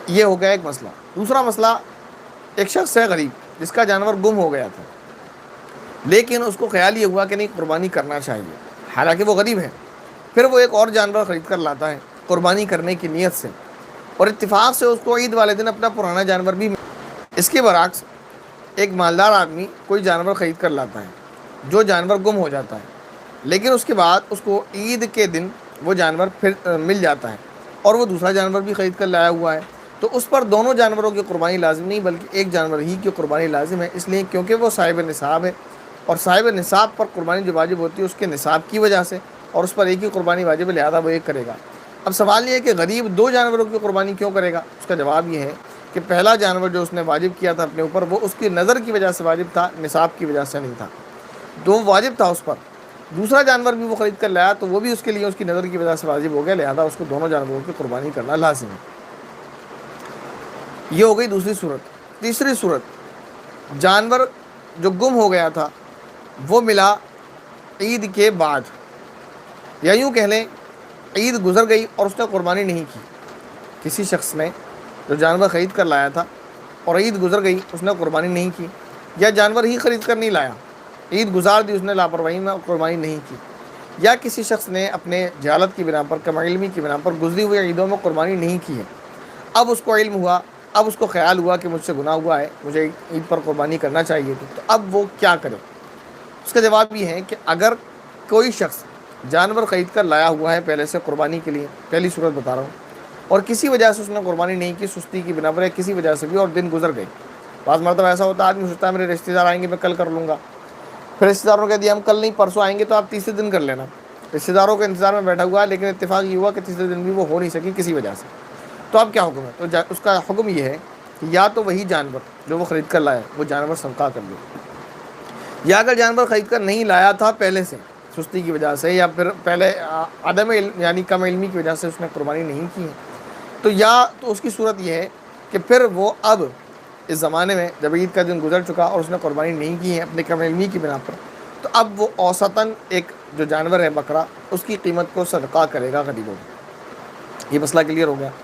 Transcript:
یہ ہو گیا ایک مسئلہ۔ دوسرا مسئلہ، ایک شخص ہے غریب جس کا جانور گم ہو گیا تھا، لیکن اس کو خیال یہ ہوا کہ نہیں قربانی کرنا چاہیے، حالانکہ وہ غریب ہے۔ پھر وہ ایک اور جانور خرید کر لاتا ہے قربانی کرنے کی نیت سے، اور اتفاق سے اس کو عید والے دن اپنا پرانا جانور بھی اس کے برعکس ایک مالدار آدمی کوئی جانور خرید کر لاتا ہے جو جانور گم ہو جاتا ہے، لیکن اس کے بعد اس کو عید کے دن وہ جانور پھر مل جاتا ہے، اور وہ دوسرا جانور بھی خرید کر لایا ہوا ہے، تو اس پر دونوں جانوروں کی قربانی لازم نہیں بلکہ ایک جانور ہی کی قربانی لازم ہے، اس لیے کیونکہ وہ صاحب نصاب ہے، اور صاحب نصاب پر قربانی جو واجب ہوتی ہے اس کے نصاب کی وجہ سے، اور اس پر ایک ہی قربانی واجب ہے، لہذا وہ ایک کرے گا۔ اب سوال یہ ہے کہ غریب دو جانوروں کی قربانی کیوں کرے گا؟ اس کا جواب یہ ہے کہ پہلا جانور جو اس نے واجب کیا تھا اپنے اوپر، وہ اس کی نظر کی وجہ سے واجب تھا، نصاب کی وجہ سے نہیں تھا، تو واجب تھا اس پر۔ دوسرا جانور بھی وہ خرید کر لایا تو وہ بھی اس کے لیے اس کی نظر کی وجہ سے واجب ہو گیا، لہذا اس کو دونوں جانوروں کی قربانی کرنا لازم ہے۔ یہ ہو گئی دوسری صورت۔ تیسری صورت، جانور جو گم ہو گیا تھا وہ ملا عید کے بعد، یا یوں کہہ لیں عید گزر گئی اور اس نے قربانی نہیں کی۔ کسی شخص نے جو جانور خرید کر لایا تھا اور عید گزر گئی اس نے قربانی نہیں کی، یا جانور ہی خرید کر نہیں لایا، عید گزار دی اس نے لاپرواہی میں، قربانی نہیں کی، یا کسی شخص نے اپنے جہالت کی بنا پر، کم علمی کی بنا پر گزری ہوئی عیدوں میں قربانی نہیں کی ہے، اب اس کو علم ہوا، اب اس کو خیال ہوا کہ مجھ سے گناہ ہوا ہے، مجھے عید پر قربانی کرنا چاہیے تھی، تو اب وہ کیا کرے؟ اس کا جواب یہ ہے کہ اگر کوئی شخص جانور خرید کر لایا ہوا ہے پہلے سے قربانی کے لیے، پہلی صورت بتا رہا ہوں، اور کسی وجہ سے اس نے قربانی نہیں کی، سستی کی بنا پر یا کسی وجہ سے بھی، اور دن گزر گئے۔ بعض مرتبہ ایسا ہوتا ہے آدمی سوچتا ہے میرے رشتہ دار آئیں گے میں کل کر لوں گا، پھر رشتہ داروں نے کہہ دیا ہم کل نہیں پرسوں آئیں گے تو آپ تیسرے دن کر لینا، رشتہ داروں کے انتظار میں بیٹھا ہوا ہے، لیکن اتفاق یہ ہوا کہ تیسرے دن بھی وہ ہو نہیں سکی کسی وجہ سے، تو اب کیا حکم ہے؟ تو اس کا حکم یہ ہے کہ یا تو وہی جانور جو وہ خرید کر لایا وہ جانور صدقہ کر لے، یا اگر جانور خرید کر نہیں لایا تھا پہلے سے سستی کی وجہ سے، یا پھر پہلے عدم علم یعنی کم علمی کی وجہ سے اس نے قربانی نہیں کی ہے، تو اس کی صورت یہ ہے کہ پھر وہ اب اس زمانے میں جب عید کا دن گزر چکا اور اس نے قربانی نہیں کی ہے اپنے کم علمی کی بنا پر، تو اب وہ اوسطاً ایک جو جانور ہے بکرا، اس کی قیمت کو صدقہ کرے گا غریبوں کو۔ یہ مسئلہ کلیئر ہو گیا؟